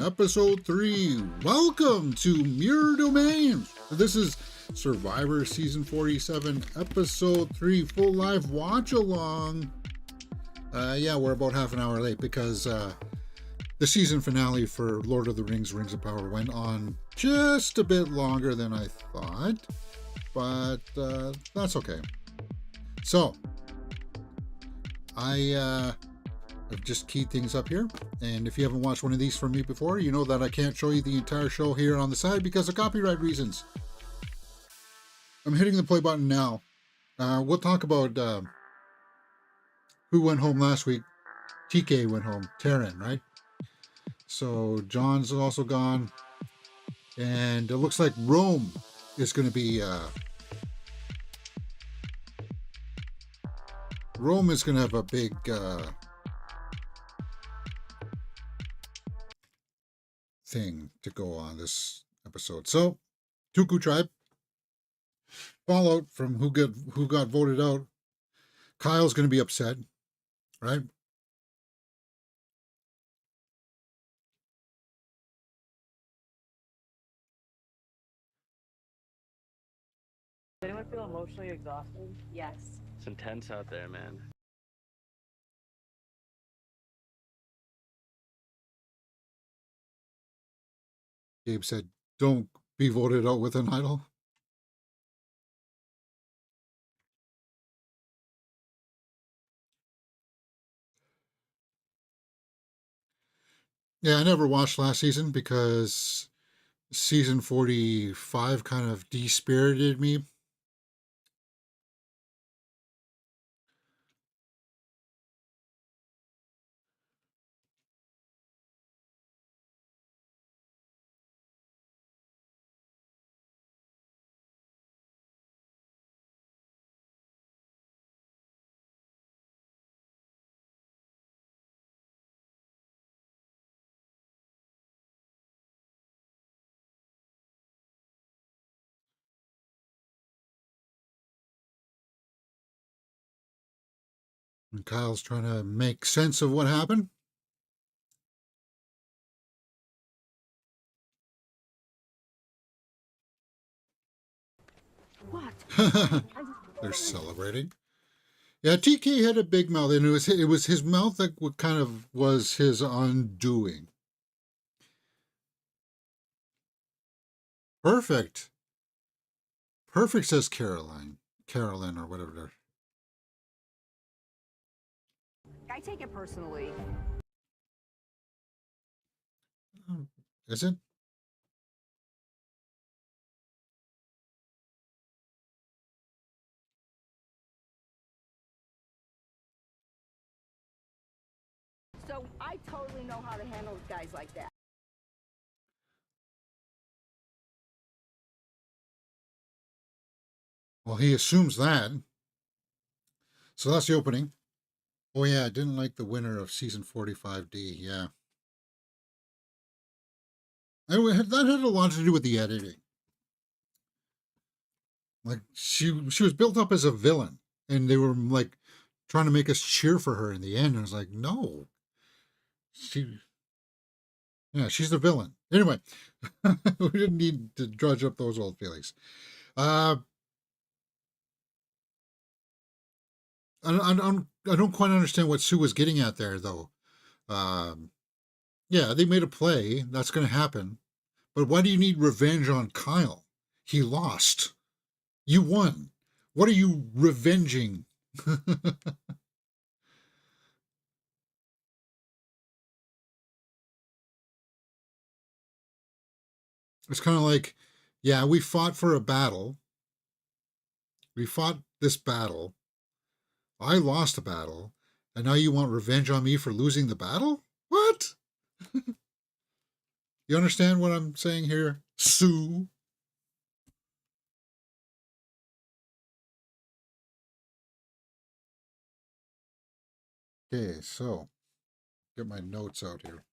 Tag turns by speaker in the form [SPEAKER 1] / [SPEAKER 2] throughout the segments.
[SPEAKER 1] Episode 3. Welcome to Mirror Domains. This is Survivor Season 47, Episode 3, full live watch along. Yeah, we're about half an hour late because the season finale for Lord of the Rings, Rings of Power went on just a bit longer than I thought, but that's okay. So, I've just keyed things up here, and if you haven't watched one of these from me before, you know that I can't show you the entire show here on the side because of copyright reasons. I'm hitting the play button now. We'll talk about who went home last week. TK went home, Taryn, right? So John's also gone, and it looks like Rome is going to be Rome is going to have a big thing to go on this episode. So, Tuku Tribe, fallout from who got voted out. Kyle's going to be upset, right?
[SPEAKER 2] Does anyone feel emotionally exhausted?
[SPEAKER 3] Yes.
[SPEAKER 4] It's intense out there, man.
[SPEAKER 1] Gabe said, don't be voted out with an idol. Yeah, I never watched last season because season 45 kind of dispirited me. And Kyle's trying to make sense of what happened.
[SPEAKER 3] What?
[SPEAKER 1] They're celebrating. Yeah, TK had a big mouth, and it was his mouth that kind of was his undoing. Perfect. Perfect, says Carolyn, or whatever.
[SPEAKER 3] I take it personally.
[SPEAKER 1] Is it?
[SPEAKER 3] So I totally know how to handle guys like that.
[SPEAKER 1] Well, he assumes that. So that's the opening. Oh yeah, I didn't like the winner of season 45D. Yeah. Anyway, that had a lot to do with the editing. Like she was built up as a villain, and they were like trying to make us cheer for her in the end. And I was like, no, she's the villain. Anyway, we didn't need to drudge up those old feelings. I don't quite understand what Sue was getting at there, though. Yeah, they made a play. That's going to happen. But why do you need revenge on Kyle? He lost. You won. What are you revenging? It's kind of like, yeah, we fought for a battle. We fought this battle. I lost a battle. And now you want revenge on me for losing the battle? What? You understand what I'm saying here, Sue? Okay, so get my notes out here.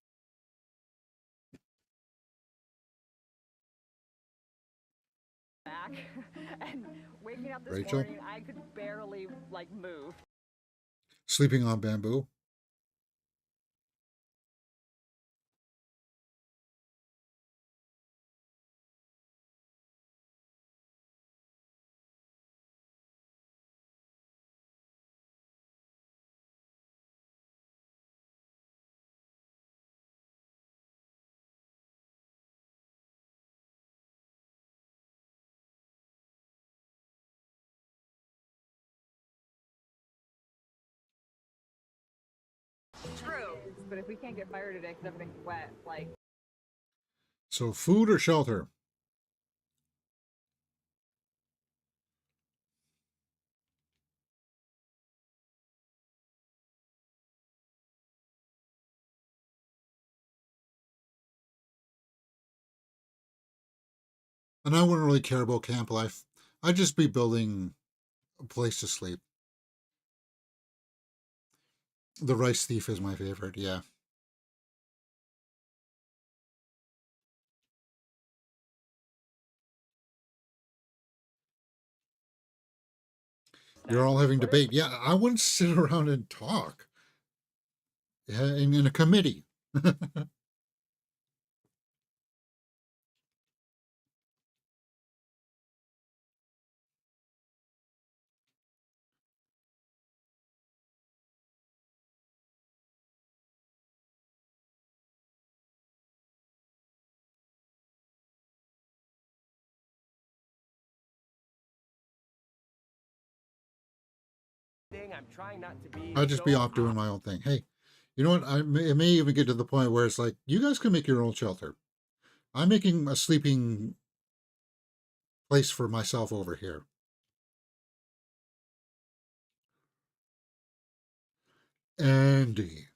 [SPEAKER 2] Back and waking up this
[SPEAKER 1] Rachel?
[SPEAKER 2] morning, I could barely move.
[SPEAKER 1] Sleeping on bamboo.
[SPEAKER 3] True. But if we can't get fire today because everything's wet, like.
[SPEAKER 1] So food or shelter? And I wouldn't really care about camp life. I'd just be building a place to sleep. The Rice Thief is my favorite, yeah. You're all having debate. Yeah, I wouldn't sit around and talk. Yeah, in a committee.
[SPEAKER 5] I'm trying not to be.
[SPEAKER 1] I'd just be off doing my own thing. Hey, you know what? It may even get to the point where it's like, you guys can make your own shelter. I'm making a sleeping place for myself over here. Andy.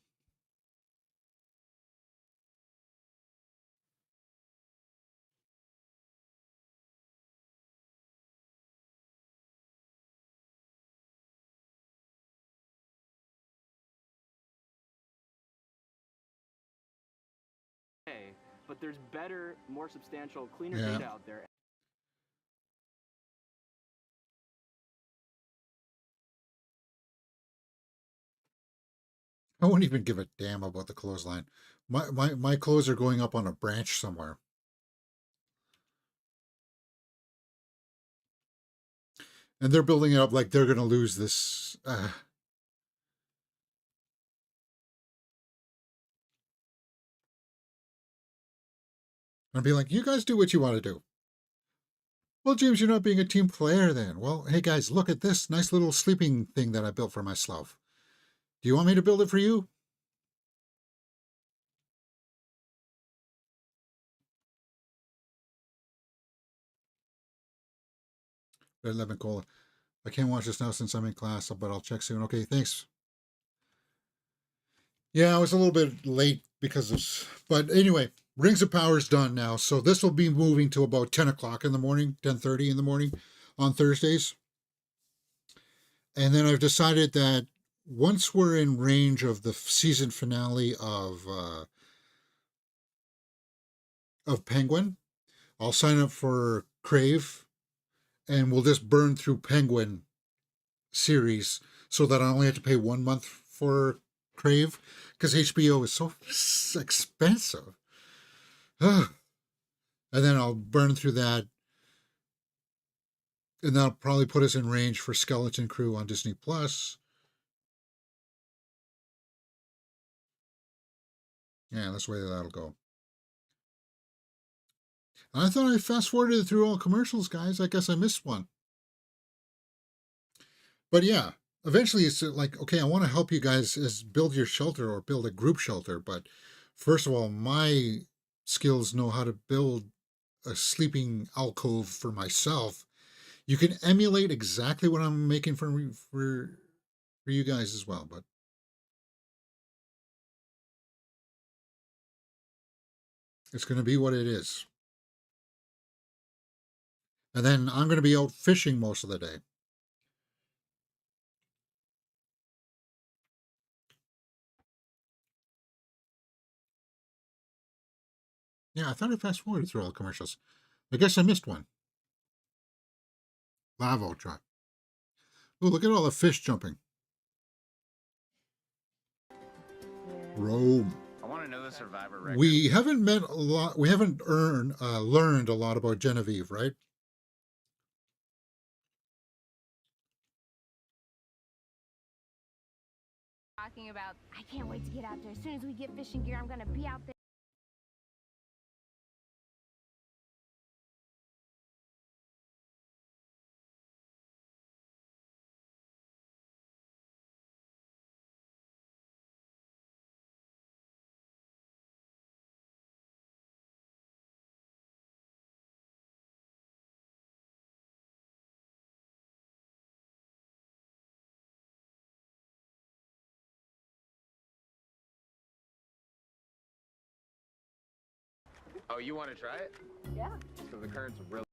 [SPEAKER 5] But there's better, more substantial, cleaner
[SPEAKER 1] Yeah.
[SPEAKER 5] data out there.
[SPEAKER 1] I won't even give a damn about the clothesline. My clothes are going up on a branch somewhere. And they're building it up like they're going to lose this. I'd be like, you guys do what you want to do. Well, James, you're not being a team player then. Well, hey guys, look at this nice little sleeping thing that I built for myself. Do you want me to build it for you? Red lemon cola. I can't watch this now since I'm in class, but I'll check soon. Okay, thanks. Yeah, I was a little bit late because of, but anyway, Rings of Power is done now. So this will be moving to about 10 o'clock in the morning, 10:30 in the morning on Thursdays. And then I've decided that once we're in range of the season finale of Penguin, I'll sign up for Crave, and we'll just burn through Penguin series so that I only have to pay 1 month for Crave because HBO is so expensive. And then I'll burn through that, and that'll probably put us in range for Skeleton Crew on Disney Plus. Yeah, that's the way that'll go. I thought I fast forwarded through all commercials, guys. I guess I missed one. But yeah, eventually it's like, okay, I want to help you guys as build your shelter or build a group shelter. But first of all, my skills know how to build a sleeping alcove for myself. You can emulate exactly what I'm making for you guys as well. But it's going to be what it is. And then I'm going to be out fishing most of the day. Yeah, I thought I fast forwarded through all the commercials. I guess I missed one. Lavo truck. Oh, look at all the fish jumping. Rome.
[SPEAKER 6] I want to know the survivor record.
[SPEAKER 1] We haven't met a lot. We haven't learned a lot about Genevieve, right?
[SPEAKER 3] Talking about, I can't wait to get out there. As soon as we get fishing gear, I'm gonna be out there.
[SPEAKER 6] Oh, you want to try it?
[SPEAKER 2] Yeah.
[SPEAKER 6] So the current's really.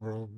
[SPEAKER 1] Well,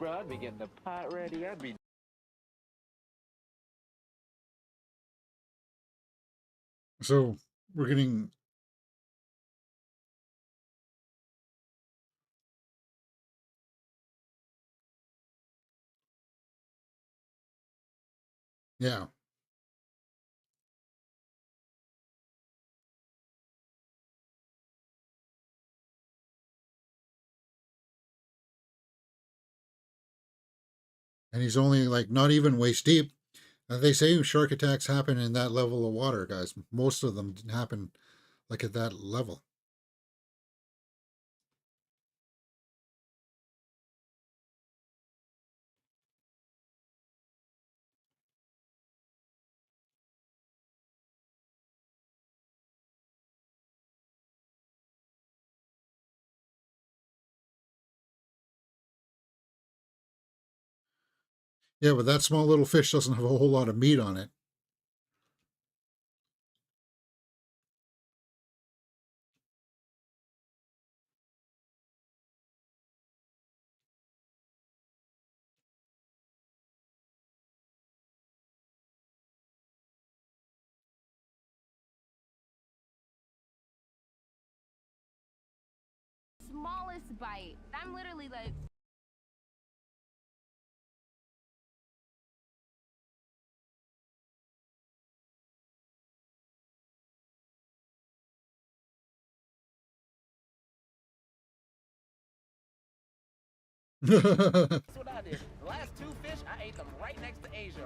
[SPEAKER 4] Bro, I'd be getting the pot ready. I'd be.
[SPEAKER 1] so we're getting. Yeah. And he's only like not even waist deep. They say shark attacks happen in that level of water, guys. Most of them happen like at that level. Yeah, but that small little fish doesn't have a whole lot of meat on it.
[SPEAKER 3] Smallest bite. I'm literally like.
[SPEAKER 5] That's what I did. The last two fish, I ate them right next to Asia.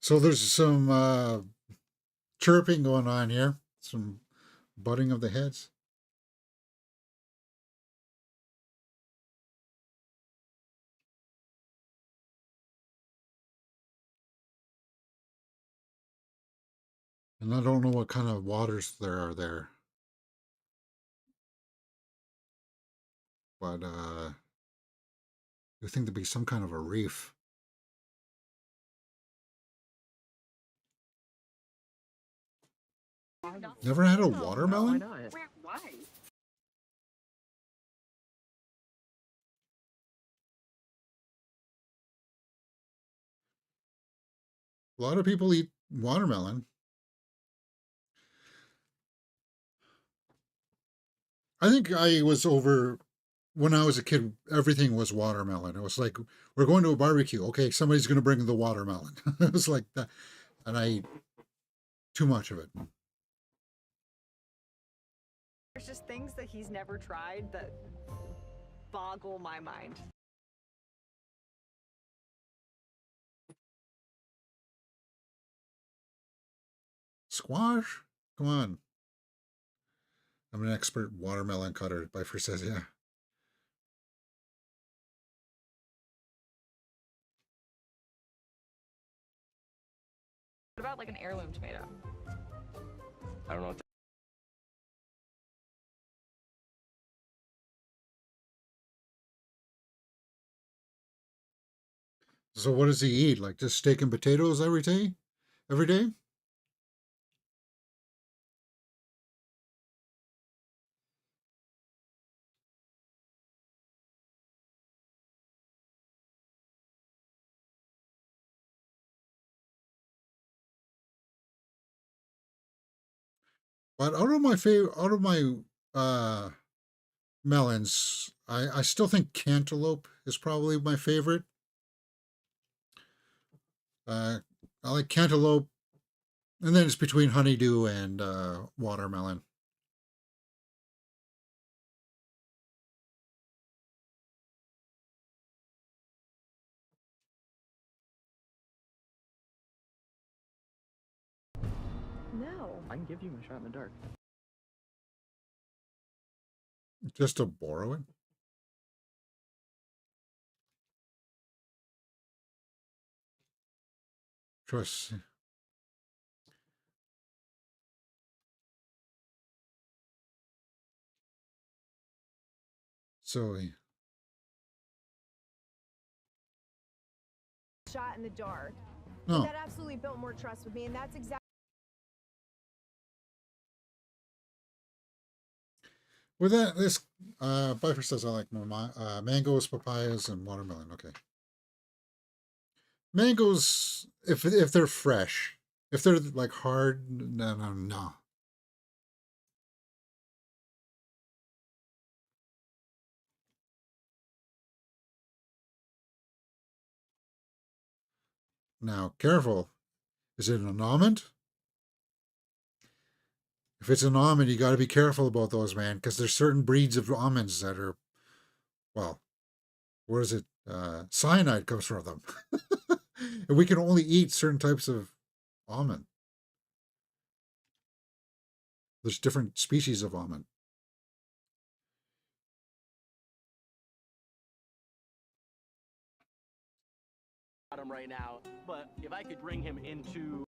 [SPEAKER 1] So there's some chirping going on here, some butting of the heads. And I don't know what kind of waters there are there. But you think there'd be some kind of a reef. Never had a watermelon?
[SPEAKER 5] No, why not?
[SPEAKER 2] Why?
[SPEAKER 1] A lot of people eat watermelon. I think I was over when I was a kid, everything was watermelon. It was like, we're going to a barbecue. Okay, somebody's going to bring the watermelon. It was like that. And I ate too much of it.
[SPEAKER 7] There's just things that he's never tried that boggle my mind.
[SPEAKER 1] Squash? Come on. I'm an expert watermelon cutter, Bifer says, yeah.
[SPEAKER 7] What about like an heirloom tomato?
[SPEAKER 4] I don't know what
[SPEAKER 1] So what does he eat? Like just steak and potatoes every day? Every day? But out of my uh melons, I still think cantaloupe is probably my favorite. I like cantaloupe, and then it's between honeydew and watermelon.
[SPEAKER 7] No.
[SPEAKER 2] I can give you a shot in the dark.
[SPEAKER 1] Just to borrow it. Trust. So
[SPEAKER 3] Shot in the dark.
[SPEAKER 1] no.
[SPEAKER 3] That absolutely built more trust with me, and that's exactly.
[SPEAKER 1] With that, this Bifer says I like mangoes, papayas, and watermelon. Okay. Mangoes, if they're fresh, if they're like hard, no. Now, careful. Is it an almond? If it's an almond, you got to be careful about those, man, because there's certain breeds of almonds that are, well, where is it? Cyanide comes from them. And we can only eat certain types of almond. There's different species of almond.
[SPEAKER 5] Him right now, but if I could bring him into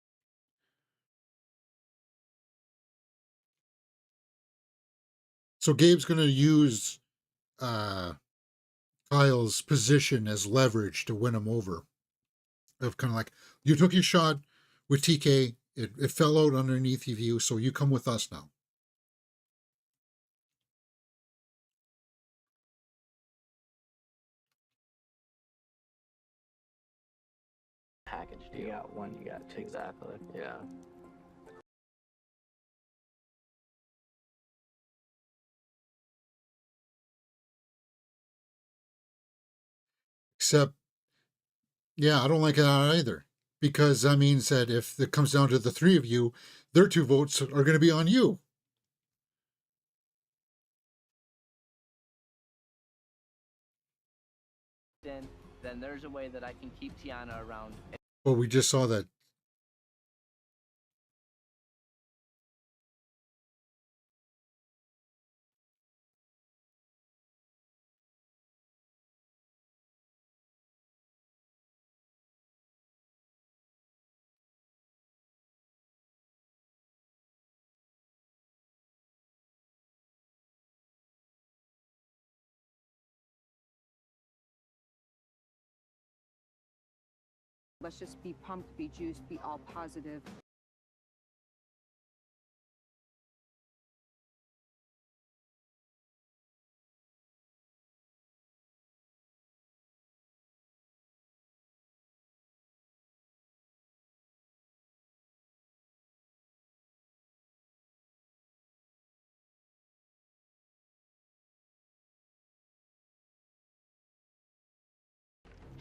[SPEAKER 1] So Gabe's going to use Kyle's position as leverage to win him over. Of kind of like, you took your shot with TK, it fell out underneath of you, so you come with us now.
[SPEAKER 2] Package deal. You got one, you got two. Exactly. Yeah.
[SPEAKER 1] Except, yeah, I don't like it either. Because that means that if it comes down to the three of you, their 2 votes are going to be on you.
[SPEAKER 8] then there's a way that I can keep Tiana around.
[SPEAKER 1] Well, we just saw that.
[SPEAKER 9] Let's just be pumped, be juiced, be all positive.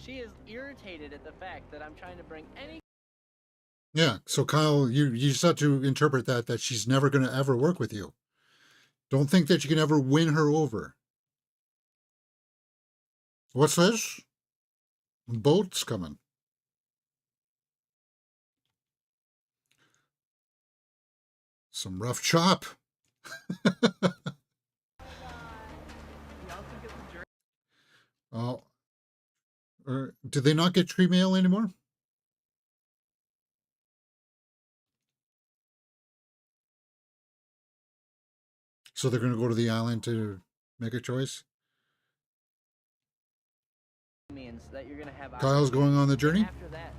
[SPEAKER 8] She is irritated at the fact that I'm trying to bring any.
[SPEAKER 1] Yeah, so Kyle, you just have to interpret that she's never going to ever work with you. Don't think that you can ever win her over. What's this? Boat's coming. Some rough chop. Oh, do they not get tree mail anymore? So they're going to go to the island to make a choice?
[SPEAKER 8] Means that you're gonna have
[SPEAKER 1] Kyle's going on the journey?
[SPEAKER 8] after that.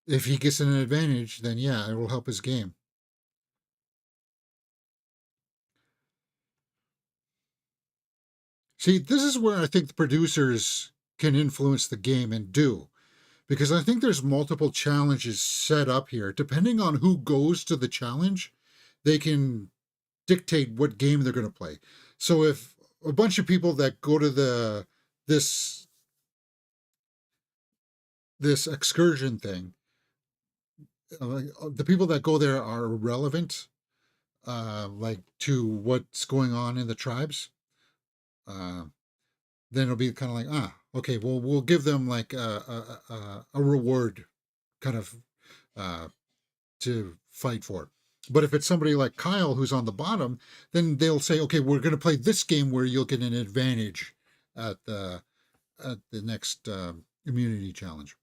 [SPEAKER 1] If he gets an advantage, then yeah, it will help his game. See, this is where I think the producers can influence the game and do. Because I think there's multiple challenges set up here. Depending on who goes to the challenge, they can dictate what game they're going to play. So if a bunch of people that go to this excursion thing. The people that go there are relevant, like to what's going on in the tribes. Then it'll be kind of like, okay, well, we'll give them like a reward, kind of to fight for. But if it's somebody like Kyle who's on the bottom, then they'll say, okay, we're going to play this game where you'll get an advantage at the next immunity challenge.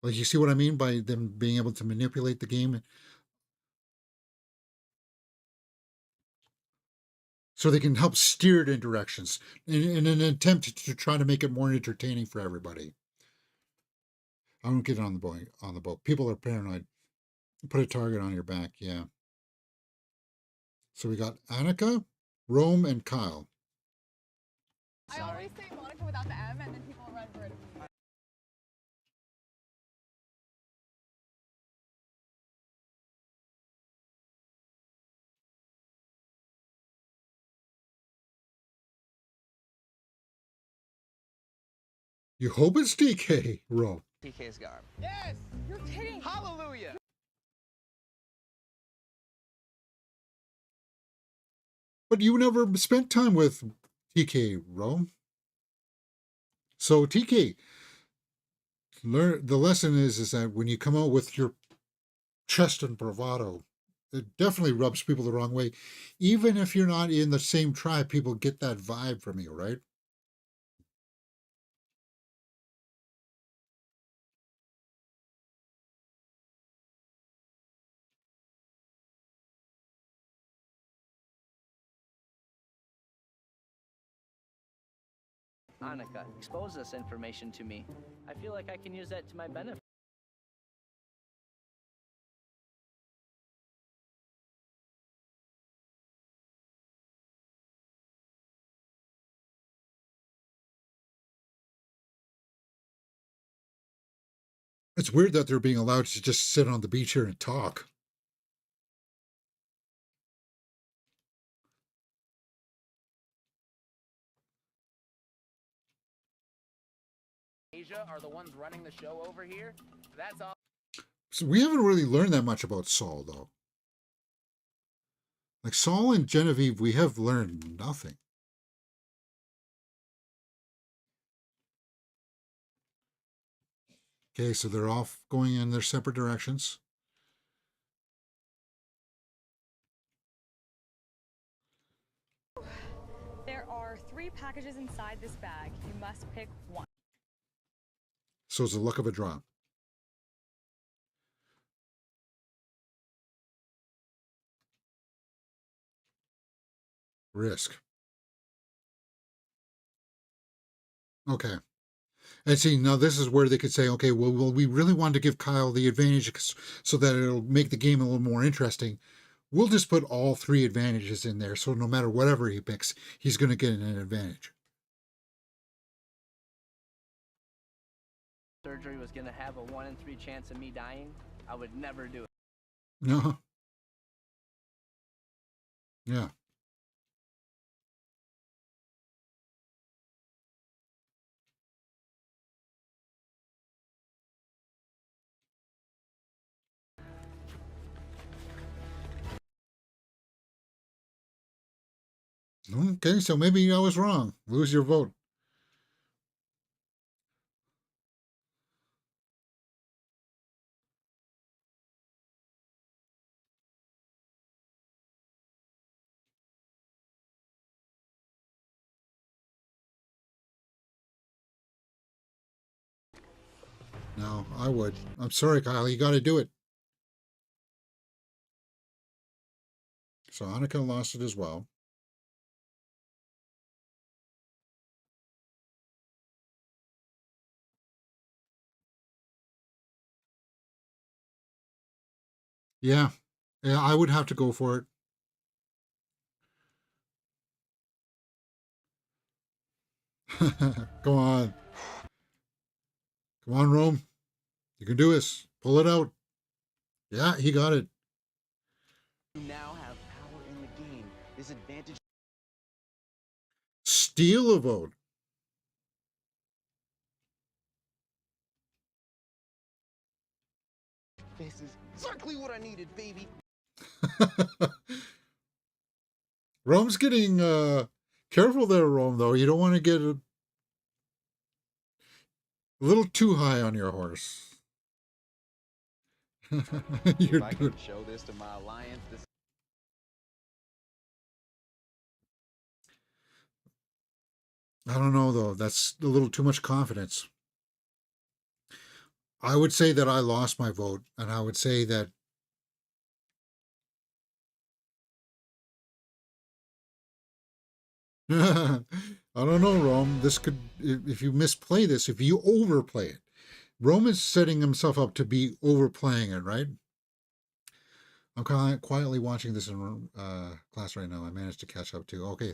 [SPEAKER 1] Like, you see what I mean by them being able to manipulate the game? So they can help steer it in directions in an attempt to try to make it more entertaining for everybody. I won't get on the boat. People are paranoid. Put a target on your back, yeah. So we got Annika, Rome, and Kyle.
[SPEAKER 7] I always say Monica without the M, and then people run for it.
[SPEAKER 1] You hope it's DK, Rome.
[SPEAKER 5] TK's gone.
[SPEAKER 7] Yes! You're kidding!
[SPEAKER 5] Hallelujah!
[SPEAKER 1] But you never spent time with TK, Rome. So TK, the lesson is that when you come out with your chest and bravado, it definitely rubs people the wrong way. Even if you're not in the same tribe, people get that vibe from you, right?
[SPEAKER 8] Annika, expose this information to me. I feel like I can use that to my benefit.
[SPEAKER 1] It's weird that they're being allowed to just sit on the beach here and talk.
[SPEAKER 5] Asia are the ones running the show over here. That's all.
[SPEAKER 1] So we haven't really learned that much about Saul, though. Like Saul and Genevieve, we have learned nothing. Okay, so they're off going in their separate directions.
[SPEAKER 7] There are 3 packages inside this bag. You must pick one.
[SPEAKER 1] So it's the luck of a draw. Risk. Okay. And see, now this is where they could say, okay, well, we really want to give Kyle the advantage so that it'll make the game a little more interesting. We'll just put all 3 advantages in there, so no matter whatever he picks, he's going to get an advantage.
[SPEAKER 8] Surgery was going to have a 1 in 3 chance of me dying. I would never do it.
[SPEAKER 1] No. Yeah. Okay, so maybe I was wrong. Lose your vote. No, I would. I'm sorry, Kyle. You got to do it. So Annika lost it as well. Yeah. Yeah, I would have to go for it. Come on. Come on, Rome. You can do this. Pull it out. Yeah, he got it.
[SPEAKER 10] You now have power in the game. This advantage.
[SPEAKER 1] steal a vote.
[SPEAKER 5] This is exactly what I needed, baby.
[SPEAKER 1] Rome's getting careful there, Rome, though. You don't want to get a little too high on your horse.
[SPEAKER 6] If I can show this to my alliance, this
[SPEAKER 1] I don't know, though. That's a little too much confidence. I would say that I lost my vote, and I would say that I don't know, Rome. This could, if you misplay this, if you overplay it, Rome is setting himself up to be overplaying it, right? I'm quietly watching this in class right now. I managed to catch up to. Okay.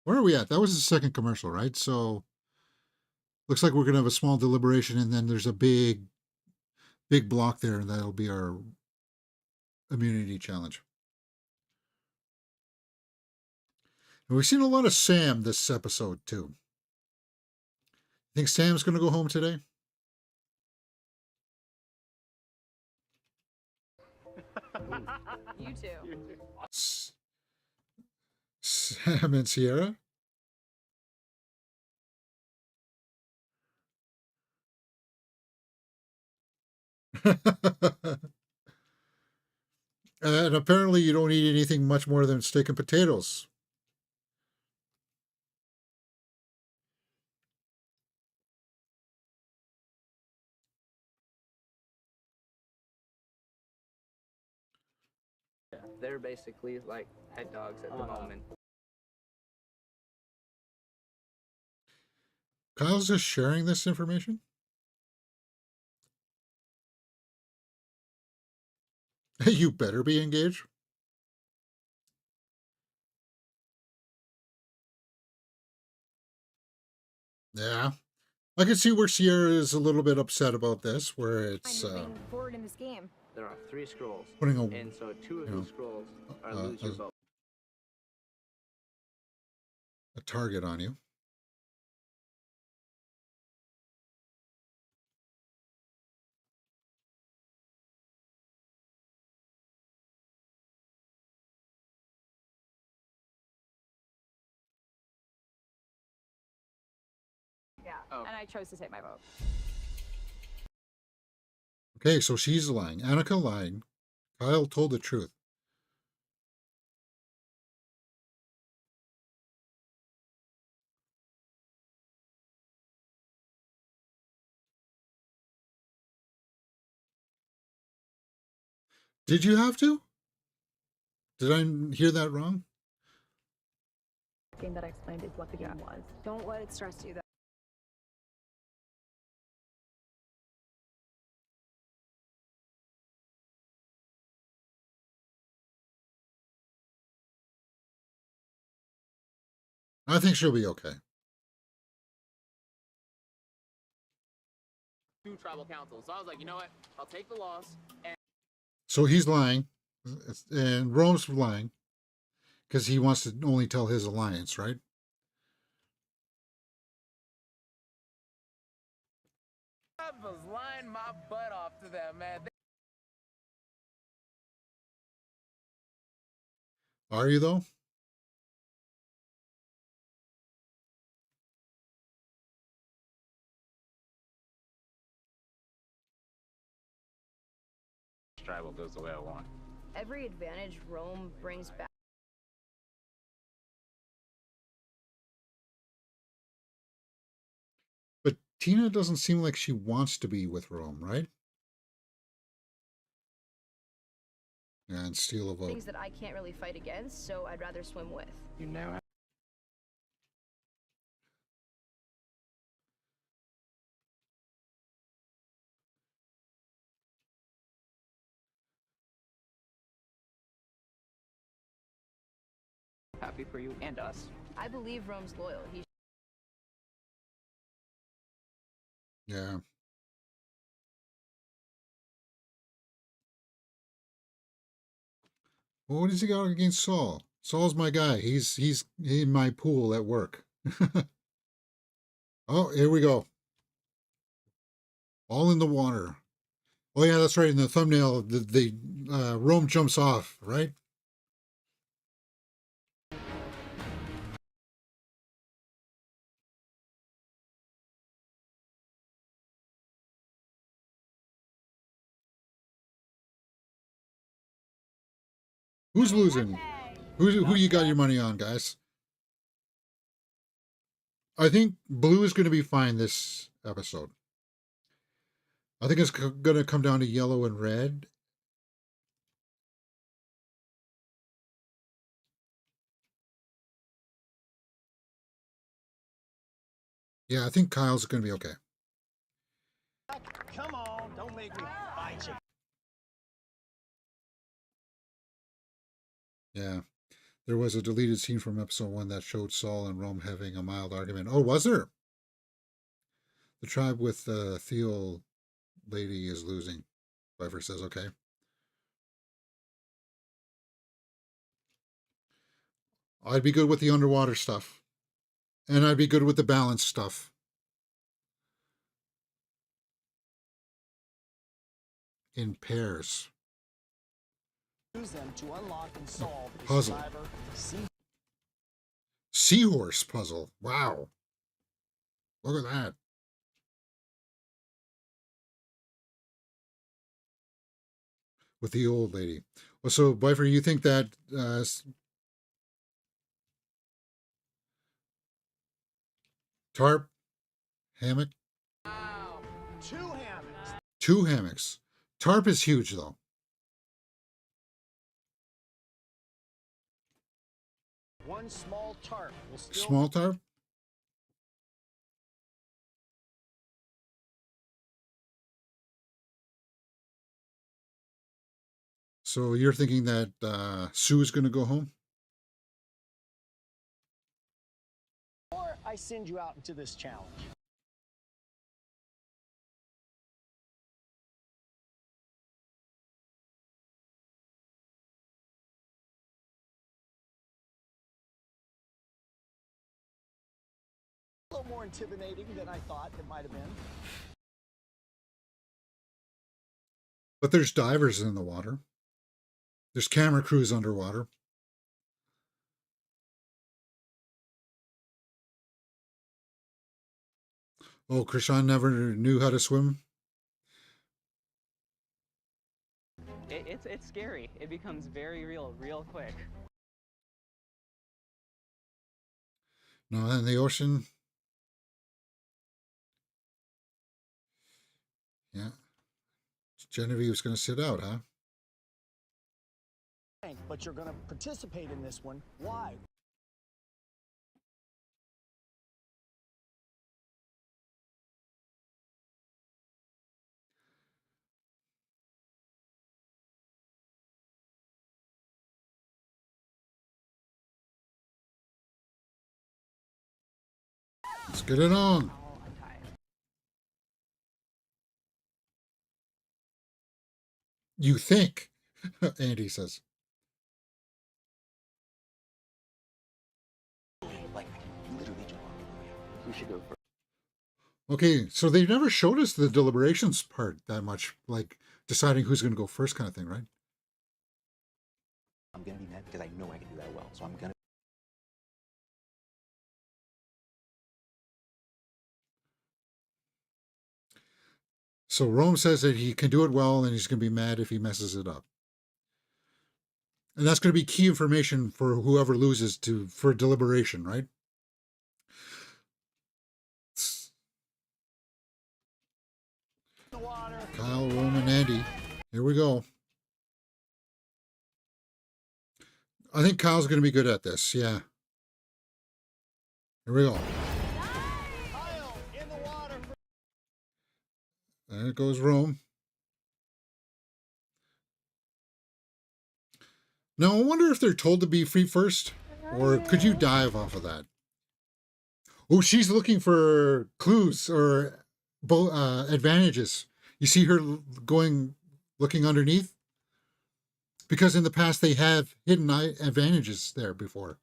[SPEAKER 1] Where are we at? That was the second commercial, right? So looks like we're going to have a small deliberation, and then there's a big block there, and that'll be our immunity challenge. And we've seen a lot of Sam this episode, too. Think Sam's going to go home today?
[SPEAKER 7] You too.
[SPEAKER 1] Sam and Sierra? And apparently you don't eat anything much more than steak and potatoes.
[SPEAKER 2] Yeah, they're basically like pet dogs at the moment.
[SPEAKER 1] Kyle's just sharing this information? You better be engaged. Yeah. I can see where Sierra is a little bit upset about this, where it's
[SPEAKER 3] Moving forward in this game.
[SPEAKER 2] There are 3 scrolls,
[SPEAKER 1] putting
[SPEAKER 2] and so 2 of
[SPEAKER 1] you know,
[SPEAKER 2] these scrolls are lose your vote.
[SPEAKER 1] a target on you.
[SPEAKER 7] Yeah.
[SPEAKER 2] Oh.
[SPEAKER 7] And I chose to take my vote.
[SPEAKER 1] Okay, so she's lying. Annika lying. Kyle told the truth. Did you have to? Did I hear that wrong?
[SPEAKER 10] Game that I explained is what the game was.
[SPEAKER 3] Don't let it stress you, though.
[SPEAKER 1] I think she'll be okay.
[SPEAKER 5] 2 tribal councils. So I was like, you know what? I'll take the loss. And
[SPEAKER 1] So he's lying, and Rome's lying, because he wants to only tell his alliance, right?
[SPEAKER 5] I was lying my butt off to them, man.
[SPEAKER 1] Are you, though?
[SPEAKER 6] tribal goes the way I want.
[SPEAKER 3] Every advantage Rome brings back.
[SPEAKER 1] But Tina doesn't seem like she wants to be with Rome, right? And steal a vote.
[SPEAKER 3] Things that I can't really fight against, so I'd rather swim with.
[SPEAKER 2] You now have happy for you and us.
[SPEAKER 3] I believe Rome's loyal. He
[SPEAKER 1] Yeah. Well, what does he got against Saul? Saul's my guy. He's in my pool at work. Oh, here we go. All in the water. Oh yeah, that's right. In the thumbnail, the Rome jumps off, right? Who's losing? Who you got your money on, guys? I think blue is going to be fine this episode. I think it's going to come down to yellow and red. Yeah, I think Kyle's going to be okay.
[SPEAKER 5] Come on, don't make me fight you.
[SPEAKER 1] Yeah. There was a deleted scene from episode 1 that showed Saul and Rome having a mild argument. Oh, was there? The tribe with the Theo lady is losing. Viper says, okay. I'd be good with the underwater stuff. And I'd be good with the balance stuff. In pairs.
[SPEAKER 5] Use them to unlock and solve the
[SPEAKER 1] Puzzle. Seahorse puzzle. Wow. Look at that. With the old lady. Well, so, Bifer, you think that tarp, hammock?
[SPEAKER 5] Wow. 2 hammocks.
[SPEAKER 1] 2 hammocks. Tarp is huge, though.
[SPEAKER 5] One small tarp will still...
[SPEAKER 1] Small tarp? So you're thinking that Sue is going to go home?
[SPEAKER 5] Or I send you out into this challenge. A little more intimidating than I thought it might have been.
[SPEAKER 1] But there's divers in the water. There's camera crews underwater. Oh, Krishan never knew how to swim?
[SPEAKER 2] It's scary. It becomes very real quick.
[SPEAKER 1] No, in the ocean. Yeah. Genevieve's going to sit out, huh?
[SPEAKER 5] But you're going to participate in this one. Why?
[SPEAKER 1] Let's get it on. You think, Andy says.
[SPEAKER 5] Like, literally,
[SPEAKER 2] We should go first.
[SPEAKER 1] Okay, so they never showed us the deliberations part that much, like deciding who's going to go first kind of thing, right?
[SPEAKER 6] I'm gonna be mad because I know I can do that well, so I'm gonna.
[SPEAKER 1] So Rome says that he can do it well and he's going to be mad if he messes it up. And that's going to be key information for whoever loses for deliberation, right? Kyle, Rome, and Andy. Here we go. I think Kyle's going to be good at this. Yeah. Here we go.
[SPEAKER 5] Kyle, in the water.
[SPEAKER 1] There goes Rome. Now, I wonder if they're told to be feet first, or could you dive off of that? Oh, she's looking for clues or advantages. You see her looking underneath? Because in the past they have hidden advantages there before.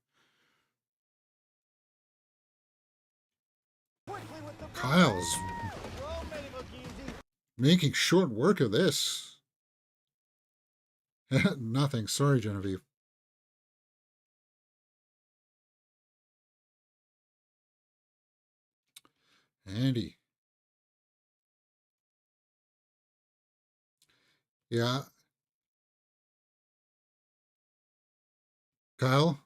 [SPEAKER 1] Kyle's making short work of this. Nothing. Sorry, Genevieve. Andy. Yeah. Kyle?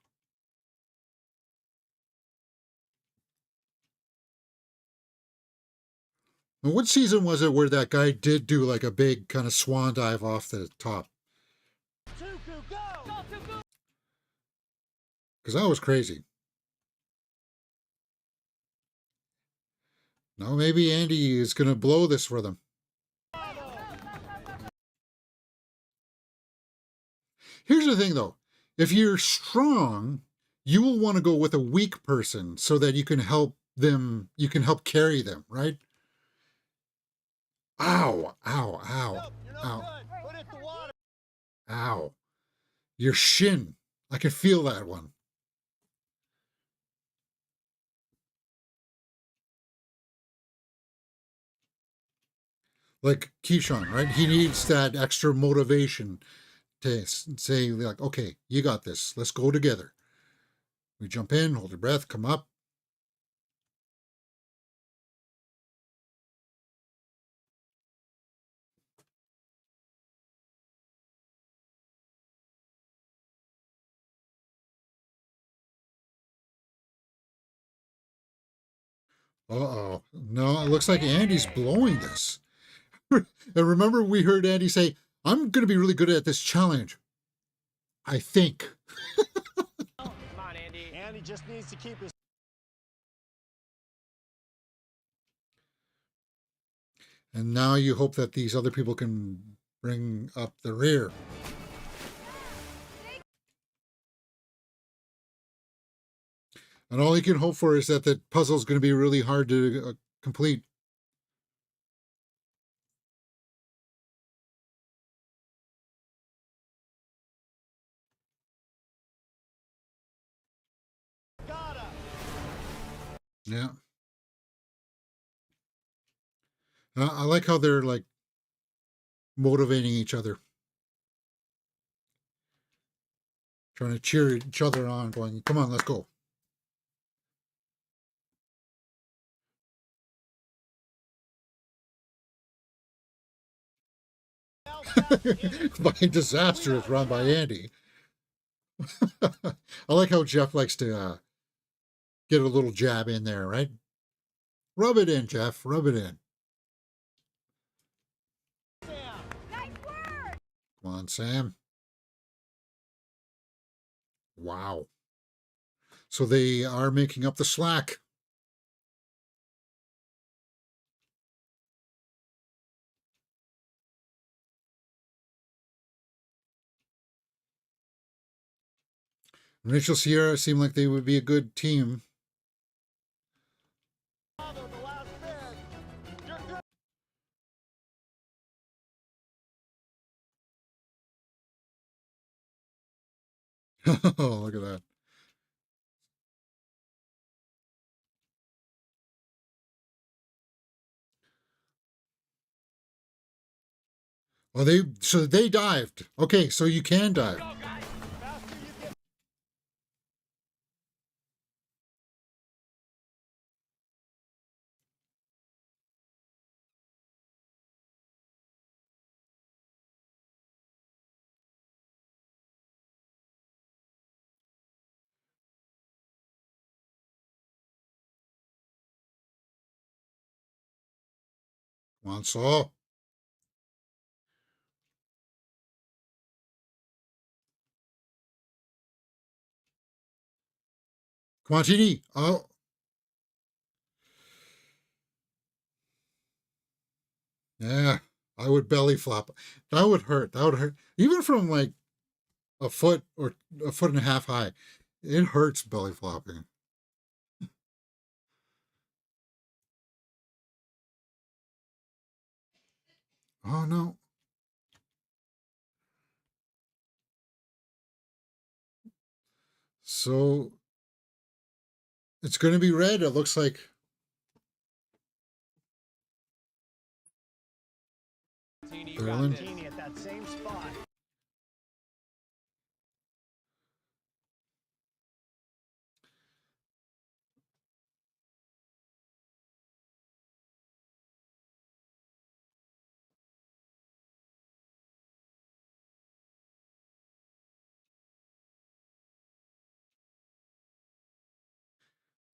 [SPEAKER 1] And what season was it where that guy did do like a big kind of swan dive off the top? Because that was crazy. Now maybe Andy is going to blow this for them. Here's the thing, though. If you're strong, you will want to go with a weak person so that you can help them, you can help carry them, right? Ow, ow, ow, ow. Ow. Your shin. I can feel that one. Like Keyshawn, right? He needs that extra motivation to say, like, okay, you got this. Let's go together. We jump in, hold your breath, come up. Uh-oh. No, it looks like Andy's blowing this. And remember, we heard Andy say, I'm going to be really good at this challenge. I think.
[SPEAKER 5] Come on, Andy. Andy just needs to keep his.
[SPEAKER 1] And now you hope that these other people can bring up the rear. And all you can hope for is that the puzzle is going to be really hard to complete. Yeah. I like how they're like motivating each other. Trying to cheer each other on, going, come on, let's go. By disaster is run by Andy. I like how Jeff likes to get a little jab in there, right? Rub it in, Jeff. Rub it in.
[SPEAKER 3] Nice work!
[SPEAKER 1] Come on, Sam. Wow. So they are making up the slack. Rachel Sierra seemed like they would be a good team. Oh, look at that. Well, they dived. Okay, so you can dive. Come on, Saul. Come on, TD. Oh. Yeah, I would belly flop. That would hurt. That would hurt. Even from like a foot or a foot and a half high. It hurts belly flopping. Oh, no. So it's going to be red, it looks like. Thurland.
[SPEAKER 5] at that same spot.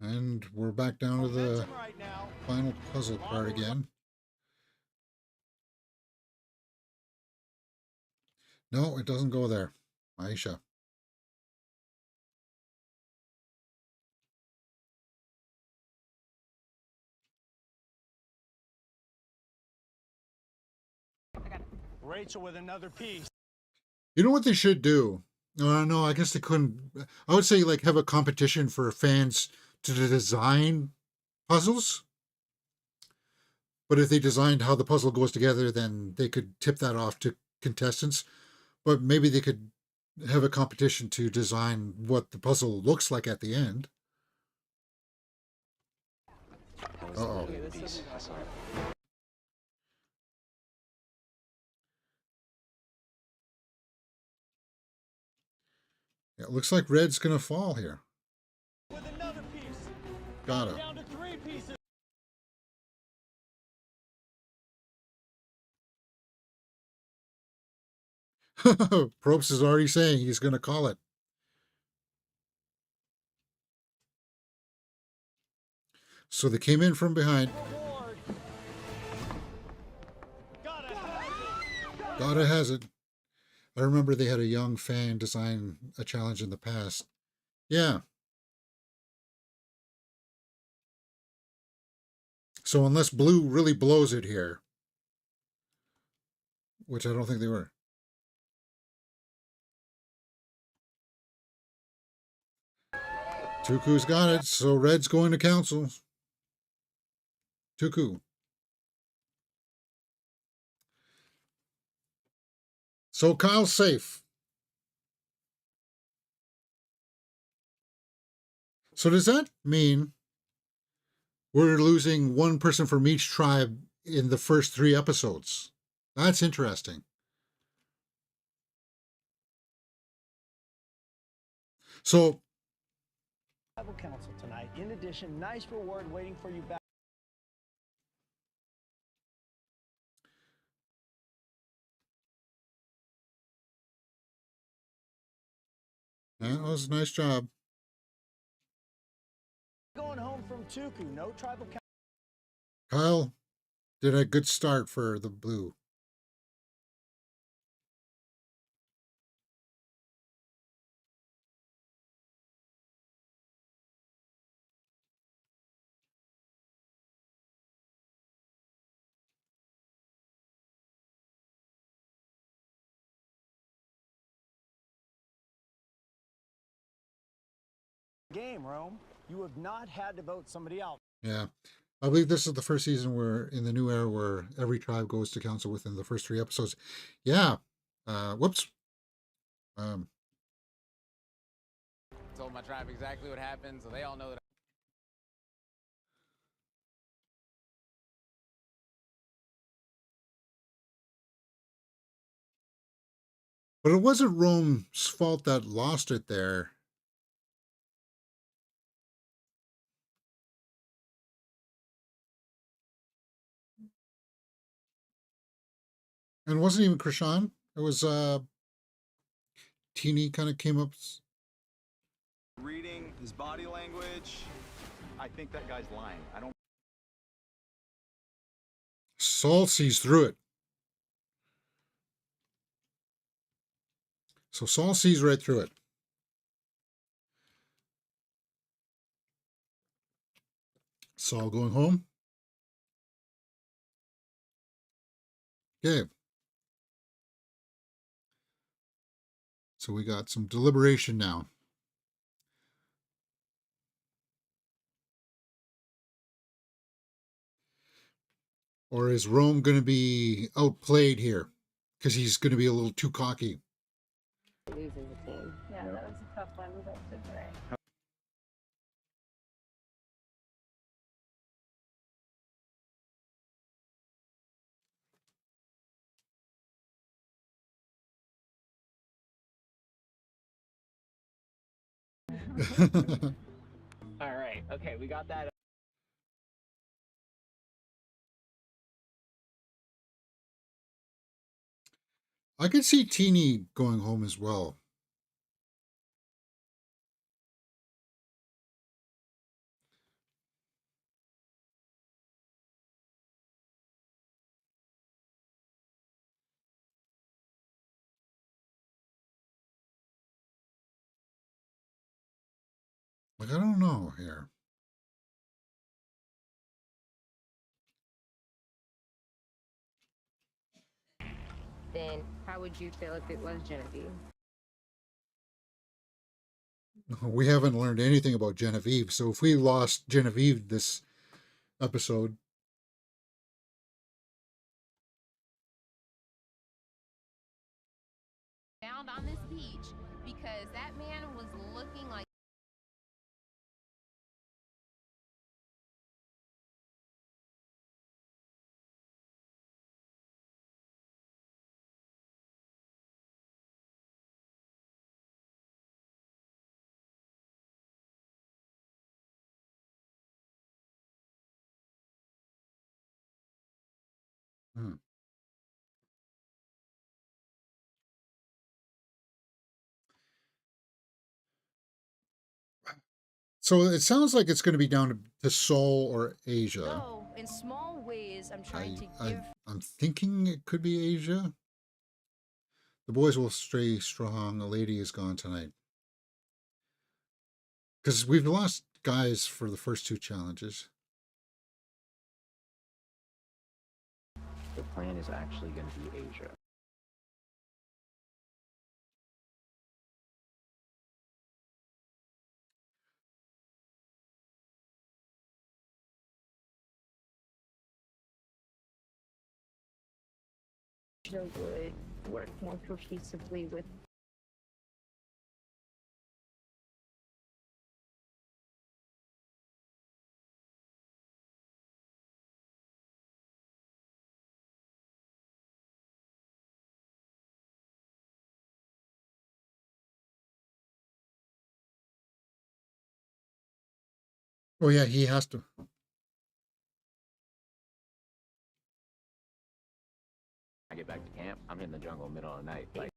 [SPEAKER 1] And we're back down to the final puzzle part again. No, it doesn't go there. Aisha.
[SPEAKER 5] Rachel with another piece.
[SPEAKER 1] You know what they should do? No, I guess they couldn't. I would say like have a competition for fans to design puzzles. But if they designed how the puzzle goes together, then they could tip that off to contestants. But maybe they could have a competition to design what the puzzle looks like at the end. Uh-oh. Yeah, it looks like red's gonna fall here.
[SPEAKER 5] With another piece.
[SPEAKER 1] Got it.
[SPEAKER 5] Down to 3 pieces.
[SPEAKER 1] Probst is already saying he's gonna call it. So they came in from behind. Gotta has it. I remember they had a young fan design a challenge in the past. Yeah. So unless blue really blows it here, which I don't think they were. Tuku's got it, so red's going to council. Tuku. So Kyle's safe. So does that mean we're losing one person from each tribe in the first 3 episodes? That's interesting. So
[SPEAKER 5] Tribal Council tonight. In addition, nice reward waiting for you back.
[SPEAKER 1] that was a nice job.
[SPEAKER 5] Going home from Tuku. No tribal council.
[SPEAKER 1] Kyle did a good start for the blue.
[SPEAKER 5] Game, Rome. You have not had to vote somebody out.
[SPEAKER 1] Yeah. I believe this is the first season where, in the new era, where every tribe goes to council within the first 3 episodes. Yeah. Whoops.
[SPEAKER 4] Told my tribe exactly what happened, so they all know that.
[SPEAKER 1] But it wasn't Rome's fault that lost it there. And it wasn't even Krishan. It was Teeny kind of came up.
[SPEAKER 11] Reading his body language. I think that guy's lying. I don't.
[SPEAKER 1] Saul sees through it. So Saul sees right through it. Saul going home. Okay. So we got some deliberation now. Or is Rome going to be outplayed here? Because he's going to be a little too cocky.
[SPEAKER 9] Losing the team.
[SPEAKER 10] Yeah, that was a tough one. Was also today.
[SPEAKER 2] All right. Okay, we got that.
[SPEAKER 1] I could see Teeny going home as well. Like, I don't know here.
[SPEAKER 9] Then how would you feel if it was Genevieve?
[SPEAKER 1] We haven't learned anything about Genevieve, so if we lost Genevieve this episode,
[SPEAKER 3] Found on this beach because that man was looking like.
[SPEAKER 1] hmm. So it sounds like it's going to be down to Seoul or Asia.
[SPEAKER 12] So, in small ways, I'm trying to
[SPEAKER 1] I,
[SPEAKER 12] give.
[SPEAKER 1] I'm thinking it could be Asia. The boys will stay strong. The lady is gone tonight. Because we've lost guys for the first two challenges.
[SPEAKER 2] The plan is actually going to be Asia.
[SPEAKER 10] Would work more cohesively with.
[SPEAKER 1] Oh, yeah, he has to.
[SPEAKER 2] I get back to camp, I'm in the jungle middle of the night. Like,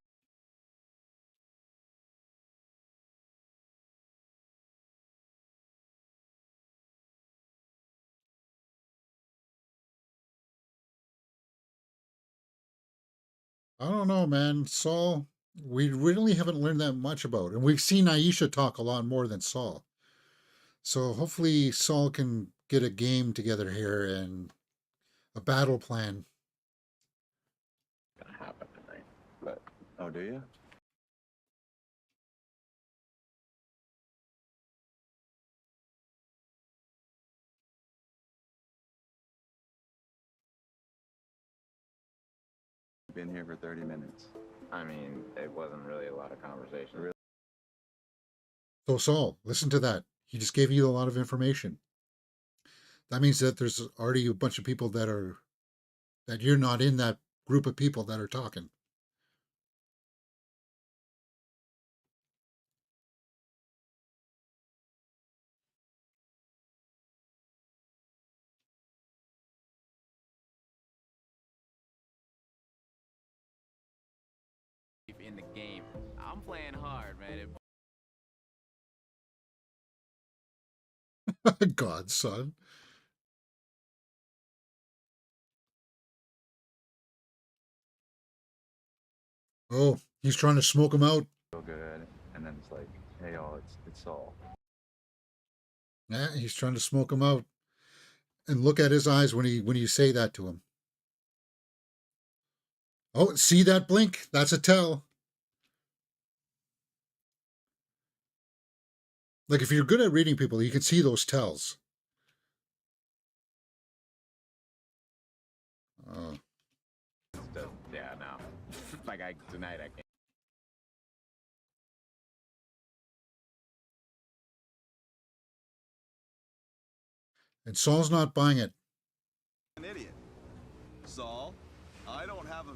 [SPEAKER 1] I don't know, man. Saul, we really haven't learned that much about. And we've seen Aisha talk a lot more than Saul. So hopefully Saul can get a game together here and a battle plan.
[SPEAKER 2] gonna happen tonight.
[SPEAKER 11] But oh, do you? Been here for 30 minutes.
[SPEAKER 2] I mean, it wasn't really a lot of conversation.
[SPEAKER 11] Really?
[SPEAKER 1] So Saul, listen to that. He just gave you a lot of information. That means that there's already a bunch of people that you're not in that group of people that are talking.
[SPEAKER 5] In the game, I'm playing hard, man.
[SPEAKER 1] Godson. Oh, he's trying to smoke him out.
[SPEAKER 11] So good at it. And then it's like, hey, y'all, it's Saul.
[SPEAKER 1] Yeah, he's trying to smoke him out. And look at his eyes when you say that to him. Oh, see that blink? That's a tell. Like if you're good at reading people, you can see those tells.
[SPEAKER 4] Like tonight I can't.
[SPEAKER 1] And Saul's not buying it.
[SPEAKER 11] An idiot. Saul, I don't have a...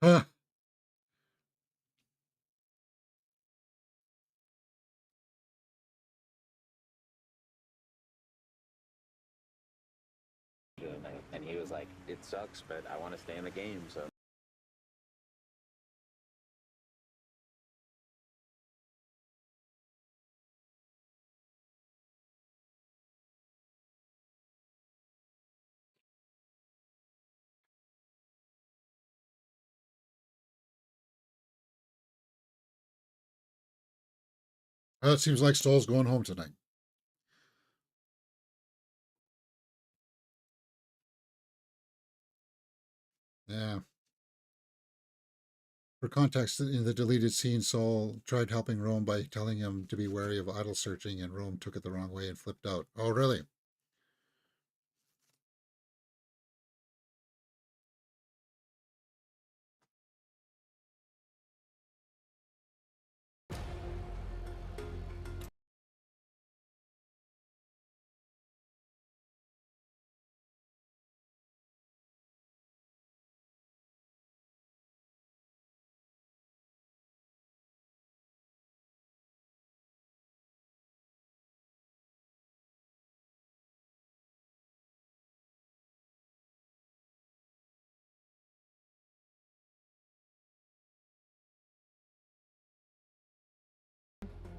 [SPEAKER 1] Huh.
[SPEAKER 4] And he was like, "It sucks, but I want to stay in the game." So.
[SPEAKER 1] Well, it seems like Saul's going home tonight. Yeah. For context, in the deleted scene, Saul tried helping Rome by telling him to be wary of idol searching, and Rome took it the wrong way and flipped out. Oh, really?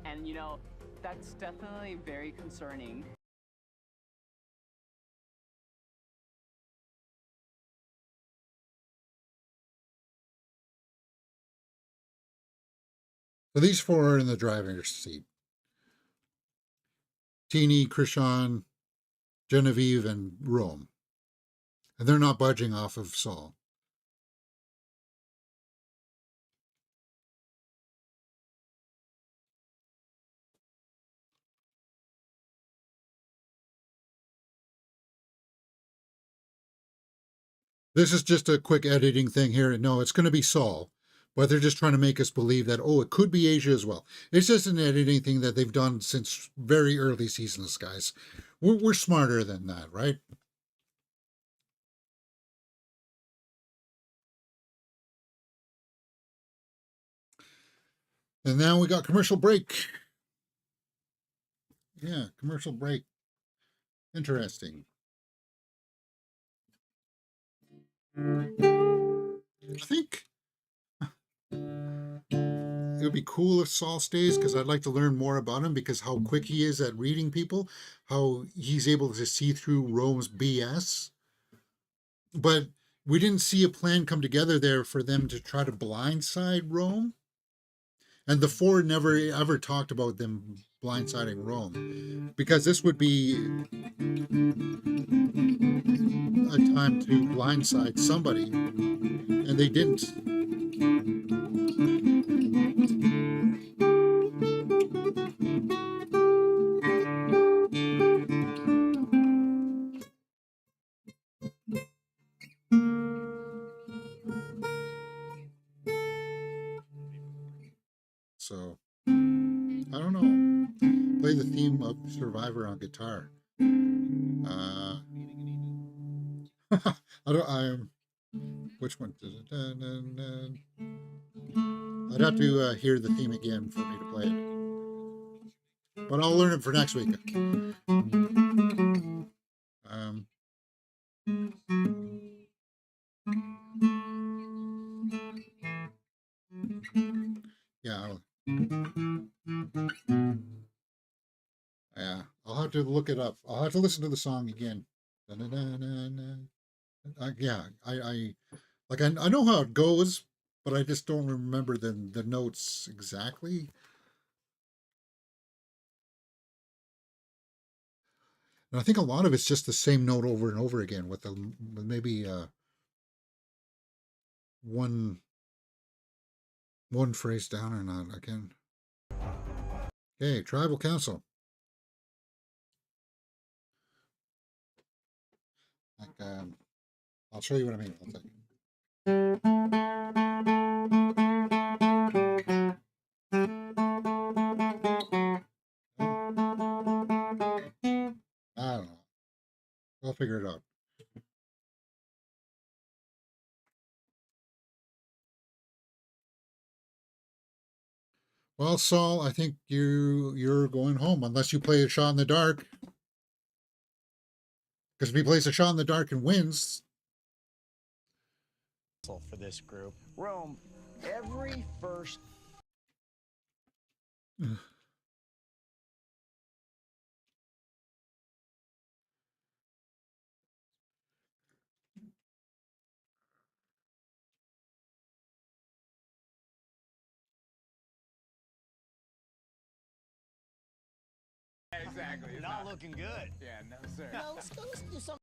[SPEAKER 8] And you know, that's definitely very concerning.
[SPEAKER 1] So these four are in the driver's seat. Teeny, Krishan, Genevieve, and Rome. And they're not budging off of Saul. This is just a quick editing thing here. No, it's going to be Saul, but they're just trying to make us believe that, oh, it could be Asia as well. It's just an editing thing that they've done since very early seasons, guys. We're smarter than that, right? And now we got commercial break. Yeah, commercial break. Interesting. I think it would be cool if Saul stays because I'd like to learn more about him because how quick he is at reading people, how he's able to see through Rome's BS. But we didn't see a plan come together there for them to try to blindside Rome. And the four never ever talked about them blindsiding Rome because this would be a time to blindside somebody, and they didn't. So, I don't know. Play the theme of Survivor on guitar. Which one? I'd have to hear the theme again for me to play it. But I'll learn it for next week. Yeah. Yeah. I'll have to look it up. I'll have to listen to the song again. Yeah. I know how it goes, but I just don't remember the notes exactly. And I think a lot of it's just the same note over and over again with maybe one phrase down or not again. Okay, tribal council. Like, I'll show you what I mean. One second. I don't know. I'll figure it out. Well, Saul, I think you're going home unless you play a shot in the dark. Because if he plays a shot in the dark and wins,
[SPEAKER 13] for this group, Rome, every first.
[SPEAKER 5] Exactly.
[SPEAKER 13] Not looking good.
[SPEAKER 5] Yeah, no, sir.
[SPEAKER 13] No, let's do something.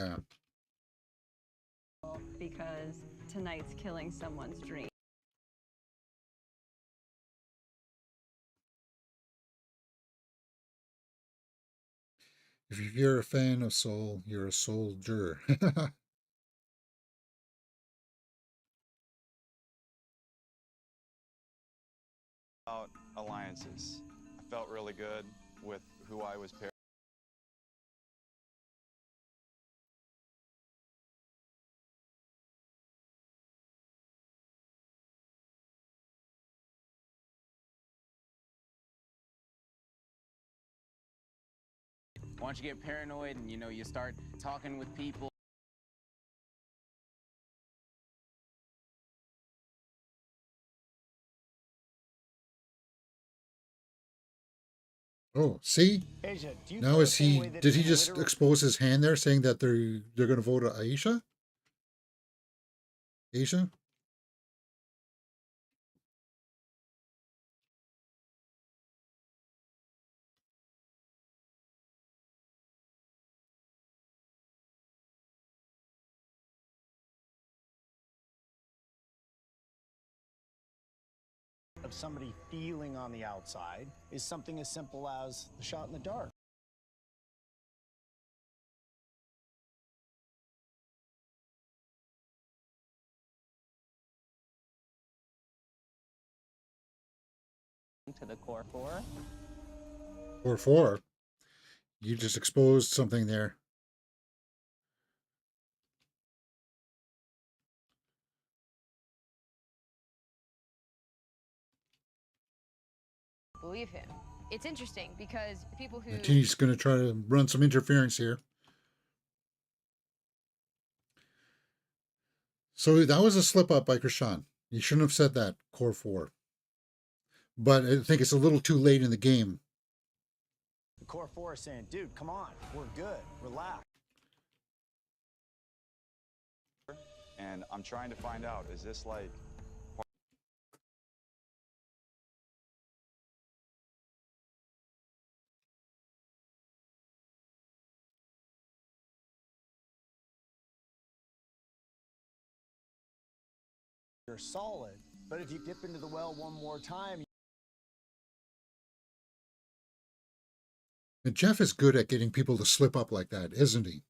[SPEAKER 1] yeah.
[SPEAKER 7] Because tonight's killing someone's dream.
[SPEAKER 1] If you're a fan of Soul, you're a soldier.
[SPEAKER 14] About alliances. I felt really good with who I was paired.
[SPEAKER 5] Once you get paranoid and you start talking with people.
[SPEAKER 1] Oh, see?
[SPEAKER 13] Asia, do you
[SPEAKER 1] Now
[SPEAKER 13] feel
[SPEAKER 1] is
[SPEAKER 13] the same
[SPEAKER 1] he?
[SPEAKER 13] way that
[SPEAKER 1] Did he
[SPEAKER 13] in
[SPEAKER 1] just
[SPEAKER 13] literal-
[SPEAKER 1] expose his hand there, saying that they're going to vote Aisha? Aisha?
[SPEAKER 13] of somebody feeling on the outside is something as simple as the shot in the dark.
[SPEAKER 8] To the core four.
[SPEAKER 1] Or 4? You just exposed something there.
[SPEAKER 12] Believe him. It's interesting because people who...
[SPEAKER 1] He's going to try to run some interference here. So that was a slip up by Krishan. You shouldn't have said that, core 4. But I think it's a little too late in the game.
[SPEAKER 13] The core four is saying, dude, come on, we're good, relax.
[SPEAKER 14] And I'm trying to find out, is this like
[SPEAKER 13] You're solid, but if you dip into the well one more time.
[SPEAKER 1] And Jeff is good at getting people to slip up like that, isn't he?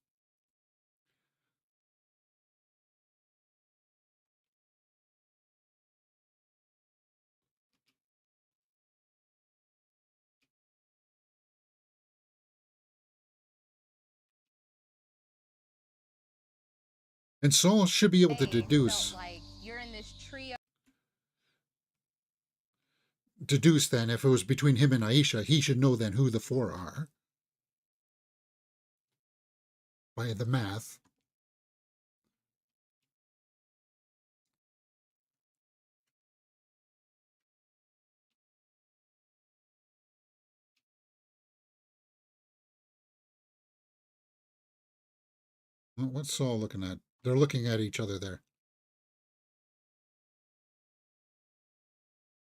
[SPEAKER 1] And Saul should be able to deduce.
[SPEAKER 12] Like you're in this trio.
[SPEAKER 1] Deduce then, if it was between him and Aisha, he should know then who the 4 are. By the math. What's Saul looking at? They're looking at each other there.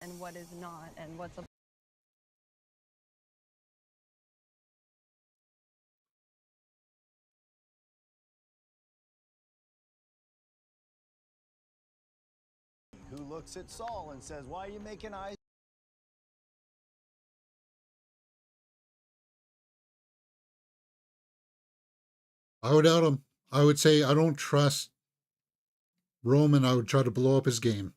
[SPEAKER 7] and what is not, and what's a
[SPEAKER 13] who looks at Saul and says, "Why are you making eyes?"
[SPEAKER 1] I would out him. I would say I don't trust Roman. I would try to blow up his game.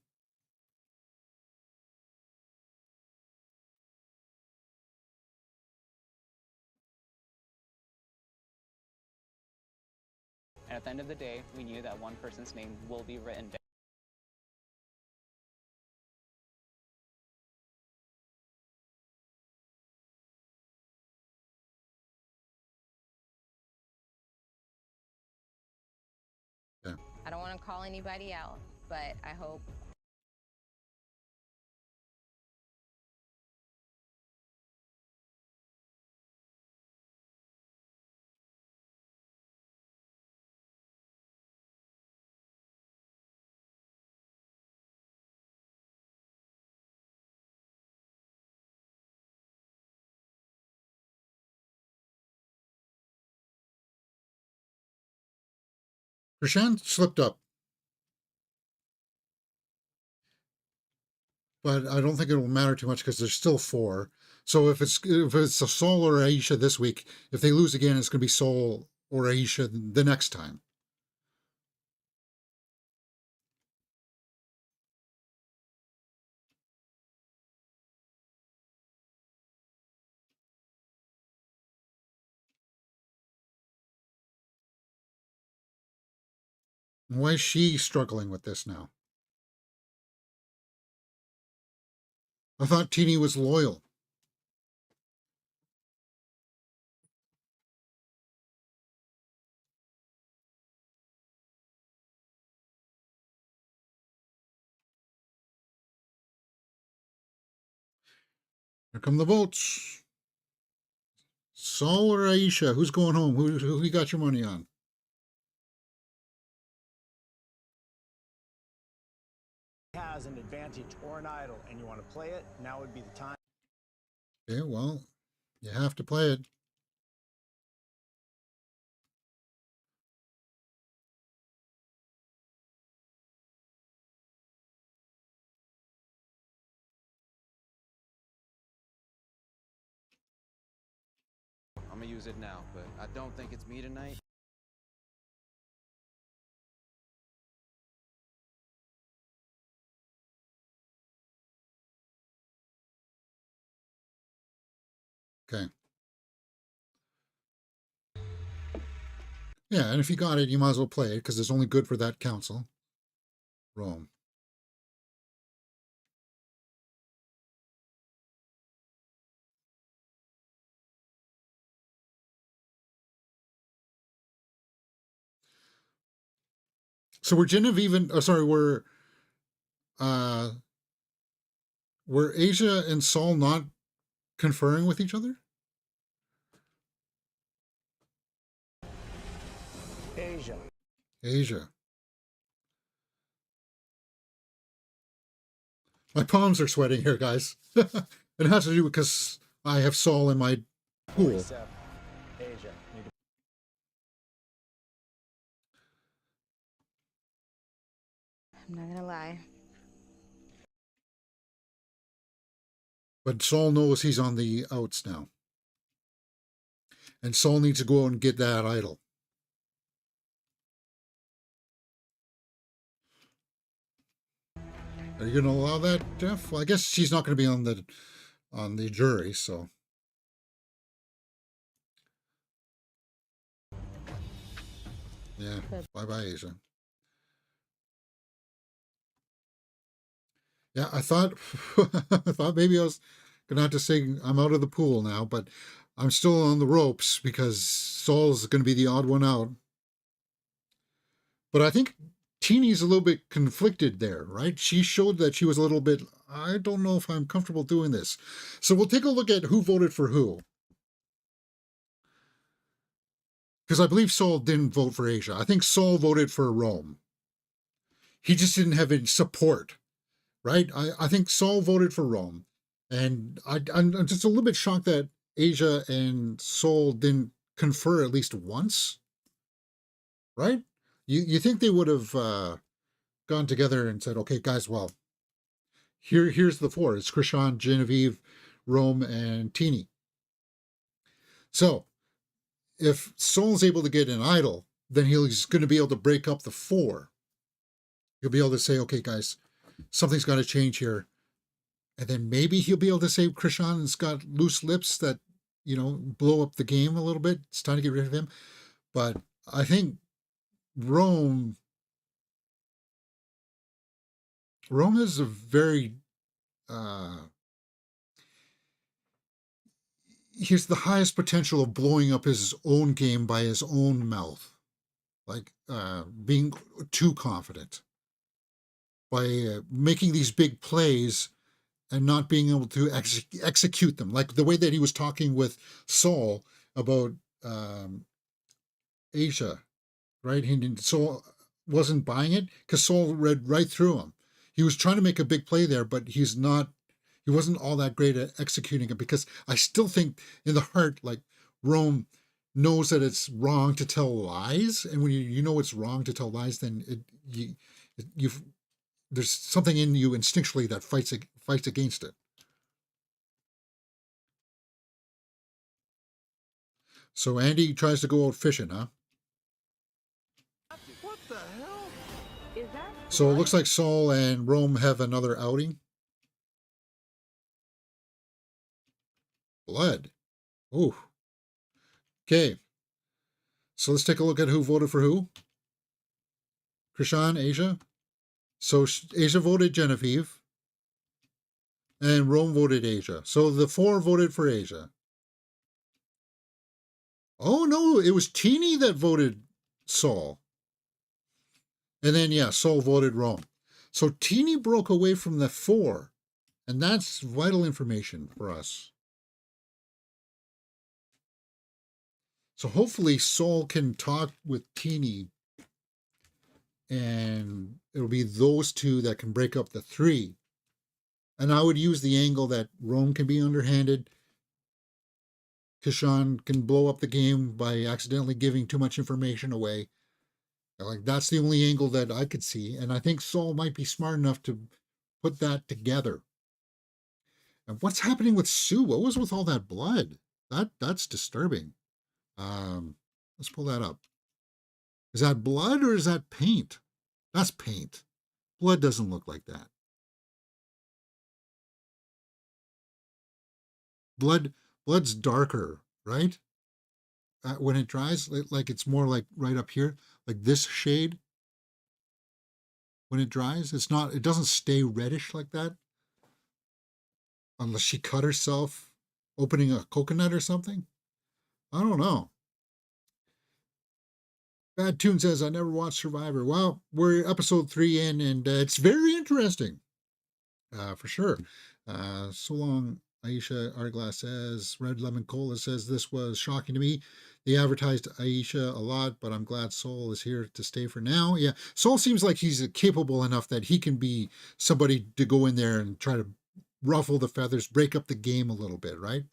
[SPEAKER 2] And at the end of the day, we knew that one person's name will be written down.
[SPEAKER 1] Yeah.
[SPEAKER 12] I don't want to call anybody out, but I hope.
[SPEAKER 1] Prashant slipped up, but I don't think it will matter too much because there's still 4. So if it's a Saul or Aisha this week, if they lose again, it's going to be Saul or Aisha the next time. Why is she struggling with this now? I thought Teeny was loyal. Here come the votes. Saul or Aisha? Who's going home? Who you got your money on?
[SPEAKER 13] Has an advantage or an idol and you want to play it, now would be the time.
[SPEAKER 1] Okay, well, you have to play it.
[SPEAKER 6] I'm gonna use it now, but I don't think it's me tonight.
[SPEAKER 1] Okay. Yeah, and if you got it, you might as well play it because it's only good for that council. Rome. So were Genevieve and uh were Asia and Saul not conferring with each other? Asia. My palms are sweating here, guys. It has to do because I have Saul in my pool.
[SPEAKER 13] Asia.
[SPEAKER 12] I'm not gonna lie.
[SPEAKER 1] But Saul knows he's on the outs now. And Saul needs to go out and get that idol. Are you going to allow that, Jeff? Well, I guess she's not going to be on the jury, so. Yeah, bye-bye, Asia. Yeah, I thought I thought maybe I was gonna have to say I'm out of the pool now, but I'm still on the ropes because Saul's going to be the odd one out. But I think Teeny's a little bit conflicted there, right? She showed that she was a little bit, I don't know if I'm comfortable doing this. So we'll take a look at who voted for who. Because I believe Saul didn't vote for Asia. I think Saul voted for Rome. He just didn't have any support, right? I think Saul voted for Rome, and I'm just a little bit shocked that Asia and Saul didn't confer at least once, right? You think they would have gone together and said, okay, guys, well, here's the four. It's Krishan, Genevieve, Rome, and Teeny. So if Saul's able to get an idol, then he's going to be able to break up the four. He'll be able to say, okay, guys, something's got to change here. And then maybe he'll be able to say Krishan's got loose lips that, blow up the game a little bit. It's time to get rid of him. But I think Rome is a very, he's the highest potential of blowing up his own game by his own mouth. Like being too confident. By making these big plays and not being able to execute them. Like the way that he was talking with Saul about Asia, right? Saul wasn't buying it because Saul read right through him. He was trying to make a big play there, but he wasn't all that great at executing it, because I still think in the heart, like, Rome knows that it's wrong to tell lies. And when you know it's wrong to tell lies, then there's something in you instinctually that fights against it. So Andy tries to go out fishing, huh?
[SPEAKER 11] What the hell?
[SPEAKER 10] Is that
[SPEAKER 1] So it looks like Saul and Rome have another outing. Blood. Ooh. Okay. So let's take a look at who voted for who. Krishan, Asia. So Asia voted Genevieve. And Rome voted Asia. So the four voted for Asia. Oh, no, it was Teeny that voted Saul. And then, yeah, Saul voted Rome. So Teeny broke away from the four. And that's vital information for us. So hopefully Saul can talk with Teeny, and it'll be those two that can break up the three. And I would use the angle that Rome can be underhanded. Krishan can blow up the game by accidentally giving too much information away. Like, that's the only angle that I could see. And I think Saul might be smart enough to put that together. And what's happening with Sue? What was with all that blood? That's disturbing. Let's pull that up. Is that blood or is that paint? That's paint. Blood doesn't look like that. Blood's darker, right? When it dries, like it's more like right up here, like this shade. When it dries, it doesn't stay reddish like that. Unless she cut herself opening a coconut or something. I don't know. Bad Tune says, I never watched Survivor. Well, we're episode 3 in, and it's very interesting. For sure. So long, Aisha Arglass says. Red Lemon Cola says, this was shocking to me. They advertised Aisha a lot, but I'm glad Saul is here to stay for now. Yeah, Saul seems like he's capable enough that he can be somebody to go in there and try to ruffle the feathers, break up the game a little bit, right?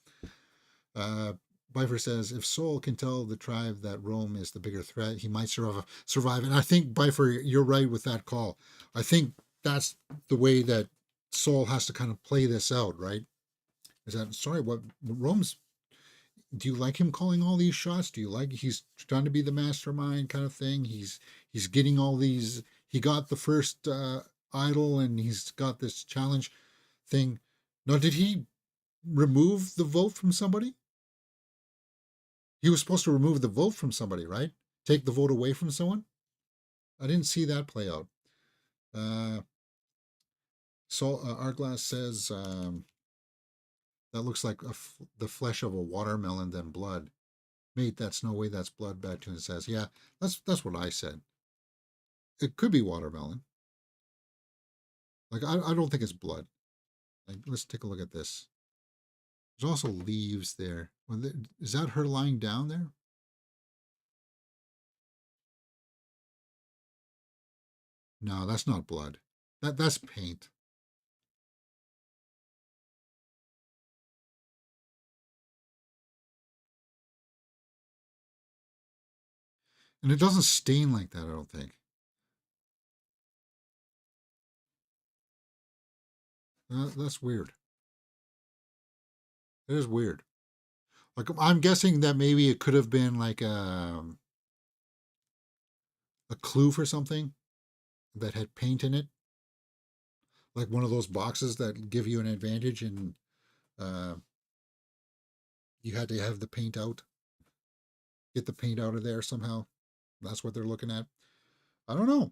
[SPEAKER 1] Bifer says, if Saul can tell the tribe that Rome is the bigger threat, he might survive. And I think, Bifer, you're right with that call. I think that's the way that Saul has to kind of play this out, right? Is that, sorry, what Rome's, do you like him calling all these shots? Do you like, he's trying to be the mastermind kind of thing? He's getting all these, he got the first idol, and he's got this challenge thing. Now, did he remove the vote from somebody? He was supposed to remove the vote from somebody, right? Take the vote away from someone? I didn't see that play out. So Arglass says, that looks like the flesh of a watermelon than blood. Mate, that's no way that's blood, Bad Tune says. Yeah, that's what I said. It could be watermelon. Like, I don't think it's blood. Like, let's take a look at this. There's also leaves there. Is that her lying down there? No, that's not blood. That's paint. And it doesn't stain like that, I don't think. That's weird. It is weird. Like, I'm guessing that maybe it could have been like a clue for something that had paint in it. Like one of those boxes that give you an advantage, and you had to have the paint out. Get the paint out of there somehow. That's what they're looking at. I don't know.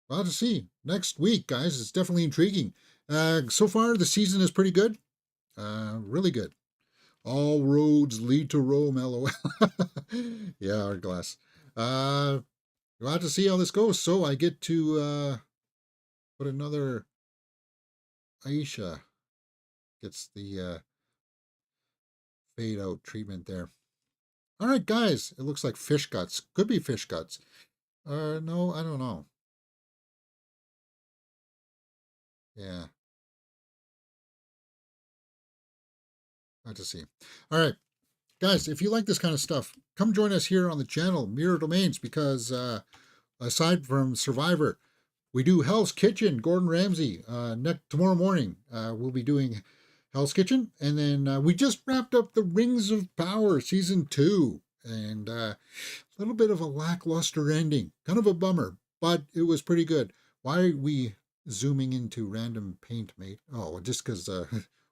[SPEAKER 1] We'll have to see. Next week, guys, it's definitely intriguing. So far, the season is pretty good. Really good. All roads lead to Rome, LOL. Yeah, our glass. We'll have to see how this goes. So I get to put another Aisha gets the fade out treatment there. All right, guys. It looks like fish guts. Could be fish guts. No, I don't know. Yeah. Not to see. All right, guys, if you like this kind of stuff, come join us here on the channel, Mirror Domains, because aside from Survivor, we do Hell's Kitchen, Gordon Ramsay. Tomorrow morning, we'll be doing Hell's Kitchen. And then we just wrapped up the Rings of Power Season 2. And a little bit of a lackluster ending. Kind of a bummer, but it was pretty good. Why are we zooming into random paint, mate? Oh, just because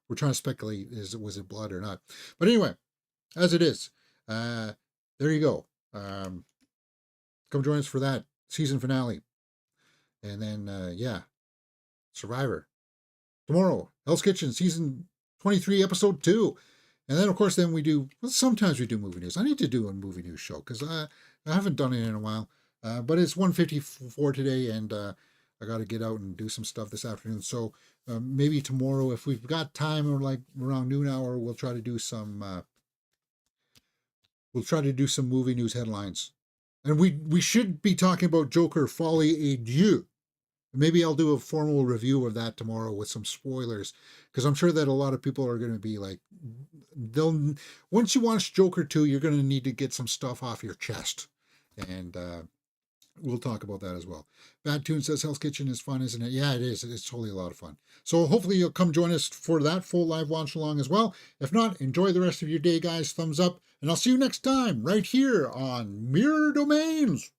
[SPEAKER 1] we're trying to speculate, was it blood or not? But anyway, as it is, there you go. Come join us for that season finale. And then, yeah, Survivor. Tomorrow, Hell's Kitchen, season 23, episode 2. And then, of course, then we do, well, sometimes we do movie news. I need to do a movie news show because I haven't done it in a while. But it's 1:54 today, and I got to get out and do some stuff this afternoon. So maybe tomorrow, if we've got time, or like around noon hour, we'll try to do some movie news headlines. And we should be talking about Joker Folie à Deux. Maybe I'll do a formal review of that tomorrow with some spoilers, because I'm sure that a lot of people are going to be like, once you watch Joker 2, you're going to need to get some stuff off your chest. And we'll talk about that as well. Bad Tune says Hell's Kitchen is fun, isn't it? Yeah, it is. It's totally a lot of fun. So hopefully you'll come join us for that full live watch along as well. If not, enjoy the rest of your day, guys. Thumbs up. And I'll see you next time right here on Mirror Domains.